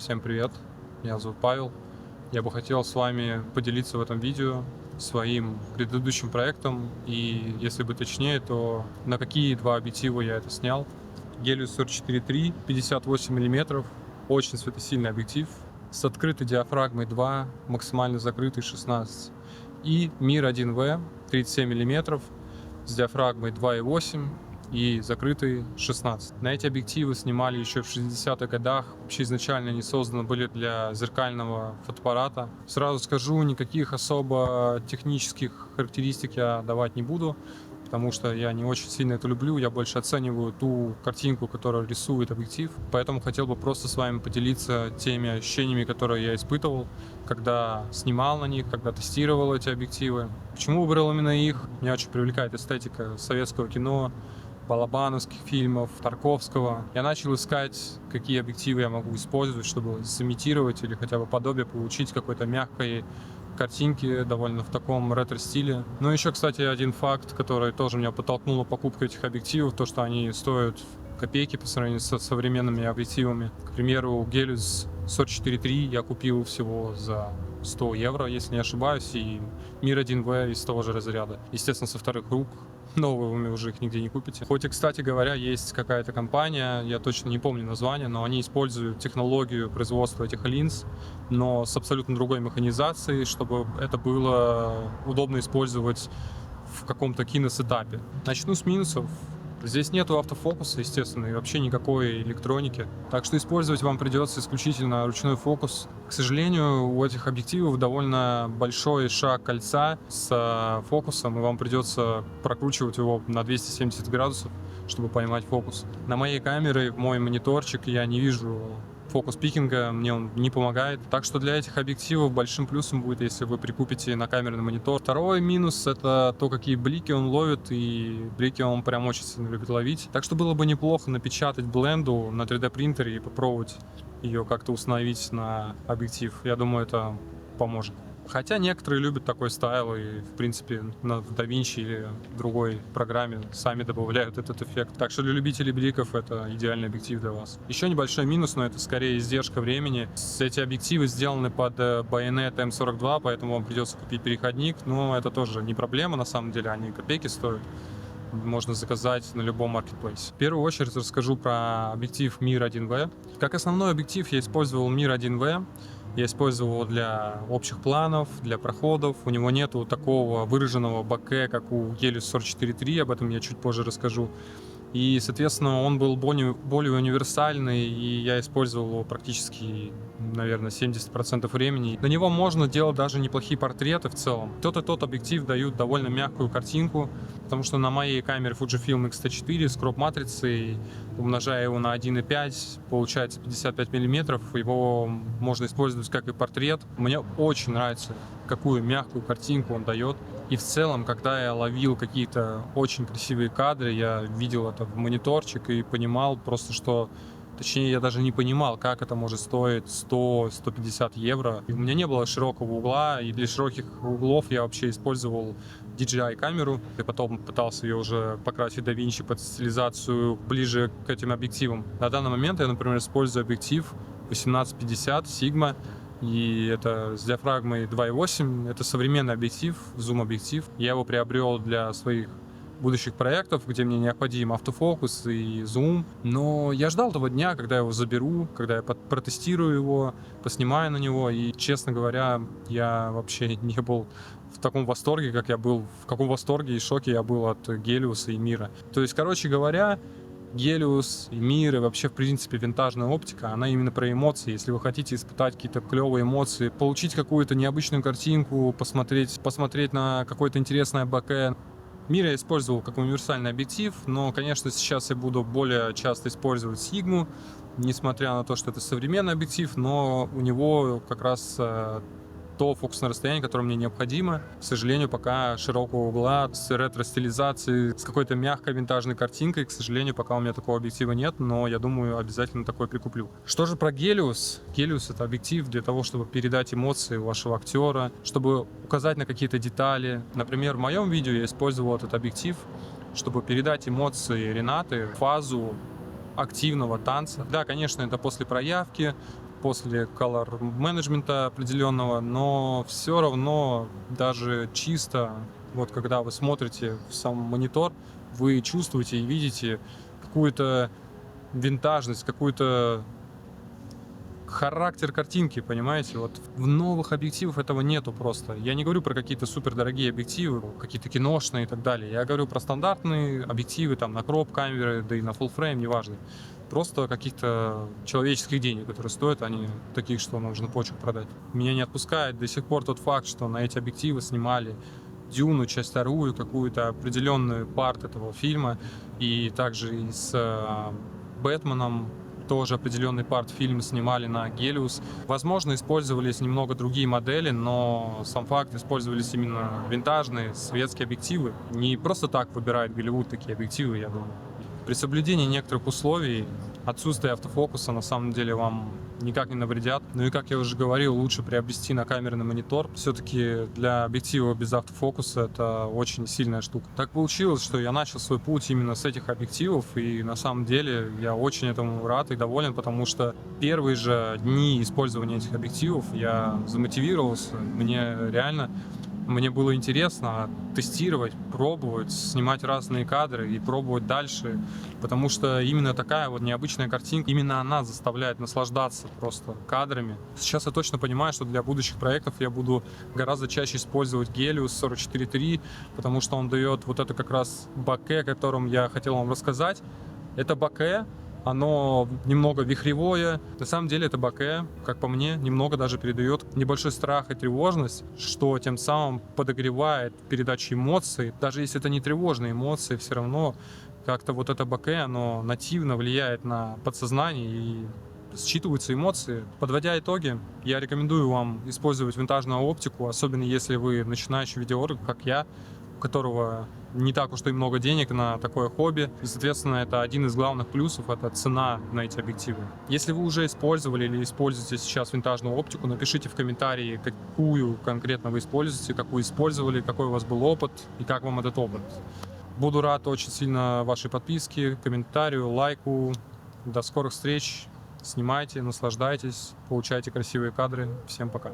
Всем привет, меня зовут Павел. Я бы хотел с вами поделиться в этом видео своим предыдущим проектом и, если быть точнее, то на какие два объектива я это снял. Helios 44-3, 58 мм, очень светосильный объектив с открытой диафрагмой 2, максимально закрытый 16. И Mir 1V 37 мм с диафрагмой 2,8 и закрытый 16. На эти объективы снимали еще в 60-х годах. Вообще изначально они созданы были для зеркального фотоаппарата. Сразу скажу, никаких особо технических характеристик я давать не буду, потому что я не очень сильно это люблю. Я больше оцениваю ту картинку, которую рисует объектив. Поэтому хотел бы просто с вами поделиться теми ощущениями, которые я испытывал, когда снимал на них, когда тестировал эти объективы. Почему выбрал именно их? Меня очень привлекает эстетика советского кино, балабановских фильмов, Тарковского. Я начал искать, какие объективы я могу использовать, чтобы сымитировать или хотя бы подобие получить какой-то мягкой картинки, довольно в таком ретро-стиле. Ну, еще, кстати, один факт, который тоже меня подтолкнул на покупку этих объективов, то, что они стоят копейки по сравнению со современными объективами. К примеру, Helios 44-3 я купил всего за 100 евро, если не ошибаюсь, и Mir 1V из того же разряда. Естественно, со вторых рук. Новыми уже их нигде не купите. Хоть и, кстати говоря, есть какая-то компания, я точно не помню название, но они используют технологию производства этих линз, но с абсолютно другой механизацией, чтобы это было удобно использовать в каком-то киносетапе. Начну с минусов. Здесь нету автофокуса, естественно, и вообще никакой электроники. Так что использовать вам придется исключительно ручной фокус. К сожалению, у этих объективов довольно большой шаг кольца с фокусом, и вам придется прокручивать его на 270 градусов, чтобы поймать фокус. На моей камере, в мой мониторчик, я не вижу фокус пикинга, мне он не помогает. Так что для этих объективов большим плюсом будет, если вы прикупите на камерный монитор. Второй минус — это то, какие блики он ловит, и блики он прям очень сильно любит ловить. Так что было бы неплохо напечатать бленду на 3D принтере и попробовать ее как-то установить на объектив. Я думаю, это поможет. Хотя некоторые любят такой стайл и, в принципе, на DaVinci или другой программе сами добавляют этот эффект. Так что для любителей бликов это идеальный объектив для вас. Еще небольшой минус, но это скорее издержка времени. Эти объективы сделаны под Bayonet M42, поэтому вам придется купить переходник. Но это тоже не проблема, на самом деле, они копейки стоят. Можно заказать на любом маркетплейсе. В первую очередь расскажу про объектив Mir 1V. Как основной объектив я использовал Mir 1V. Я использовал его для общих планов, для проходов. У него нету такого выраженного боке, как у Helios 44-3, об этом я чуть позже расскажу. И, соответственно, он был более универсальный, и я использовал его практически, наверное, 70% времени. На него можно делать даже неплохие портреты в целом. Тот и тот объектив дают довольно мягкую картинку, потому что на моей камере Fujifilm X-T4 с кроп-матрицей, умножая его на 1,5, получается 55 мм, его можно использовать как и портрет. Мне очень нравится, какую мягкую картинку он дает. И в целом, когда я ловил какие-то очень красивые кадры, я видел это в мониторчик и понимал просто, что... Точнее, я даже не понимал, как это может стоить 100-150 евро. И у меня не было широкого угла, и для широких углов я вообще использовал DJI-камеру. И потом пытался ее уже покрасить DaVinci под стилизацию ближе к этим объективам. На данный момент я, например, использую объектив 1850 Sigma. И это с диафрагмой 2,8. Это современный объектив, зум-объектив. Я его приобрел для своих будущих проектов, где мне необходим автофокус и зум. Но я ждал того дня, когда я его заберу, когда я протестирую его, поснимаю на него. И, честно говоря, я вообще не был в таком восторге, как я был, в каком восторге и шоке я был от Helios и Мира. То есть, короче говоря, Helios и Mir, и вообще, в принципе, винтажная оптика, она именно про эмоции. Если вы хотите испытать какие-то клевые эмоции, получить какую-то необычную картинку, посмотреть на какое-то интересное боке. Mir я использовал как универсальный объектив, но, конечно, сейчас я буду более часто использовать Sigma, несмотря на то, что это современный объектив, но у него как раз то фокусное расстояние, которое мне необходимо. К сожалению, пока широкого угла с ретро-стилизацией, с какой-то мягкой винтажной картинкой, к сожалению, пока у меня такого объектива нет, но я думаю, обязательно такой прикуплю. Что же про Helios? Helios — это объектив для того, чтобы передать эмоции вашего актера, чтобы указать на какие-то детали. Например, в моем видео я использовал этот объектив, чтобы передать эмоции Ренаты, фазу активного танца. Да, конечно, это после проявки, после color менеджмента определенного, но все равно даже чисто, вот когда вы смотрите в сам монитор, вы чувствуете и видите какую-то винтажность, какую-то характер картинки, понимаете? Вот в новых объективах этого нету просто. Я не говорю про какие-то супердорогие объективы, какие-то киношные и так далее. Я говорю про стандартные объективы там на кроп камеры, да и на full frame, неважно. Просто каких-то человеческих денег, которые стоят, они таких, что нужно почек продать. Меня не отпускает до сих пор тот факт, что на эти объективы снимали Дюну, часть вторую, какую-то определенную парт этого фильма, и также и с Бэтменом тоже определенный парт фильма снимали на Гелиус. Возможно, использовались немного другие модели, но сам факт, использовались именно винтажные светские объективы. Не просто так выбирает Голливуд такие объективы, я думаю. При соблюдении некоторых условий отсутствие автофокуса на самом деле вам никак не навредят. Ну и как я уже говорил, лучше приобрести накамерный монитор. Все-таки для объектива без автофокуса это очень сильная штука. Так получилось, что я начал свой путь именно с этих объективов, и на самом деле я очень этому рад и доволен, потому что первые же дни использования этих объективов я замотивировался. Мне было интересно тестировать, пробовать, снимать разные кадры и пробовать дальше, потому что именно такая вот необычная картинка, именно она заставляет наслаждаться просто кадрами. Сейчас я точно понимаю, что для будущих проектов я буду гораздо чаще использовать Helios 44.3, потому что он дает вот это как раз боке, о котором я хотел вам рассказать. Это боке. Оно немного вихревое. На самом деле это боке, как по мне, немного даже передает небольшой страх и тревожность, что тем самым подогревает передачу эмоций. Даже если это не тревожные эмоции, все равно как-то вот это боке, оно нативно влияет на подсознание и считываются эмоции. Подводя итоги, я рекомендую вам использовать винтажную оптику, особенно если вы начинающий видеоблогер, как я, у которого не так уж и много денег на такое хобби. И, соответственно, это один из главных плюсов — это цена на эти объективы. Если вы уже использовали или используете сейчас винтажную оптику, напишите в комментарии, какую конкретно вы используете, какую использовали, какой у вас был опыт и как вам этот опыт. Буду рад очень сильно вашей подписке, комментарию, лайку. До скорых встреч. Снимайте, наслаждайтесь, получайте красивые кадры. Всем пока.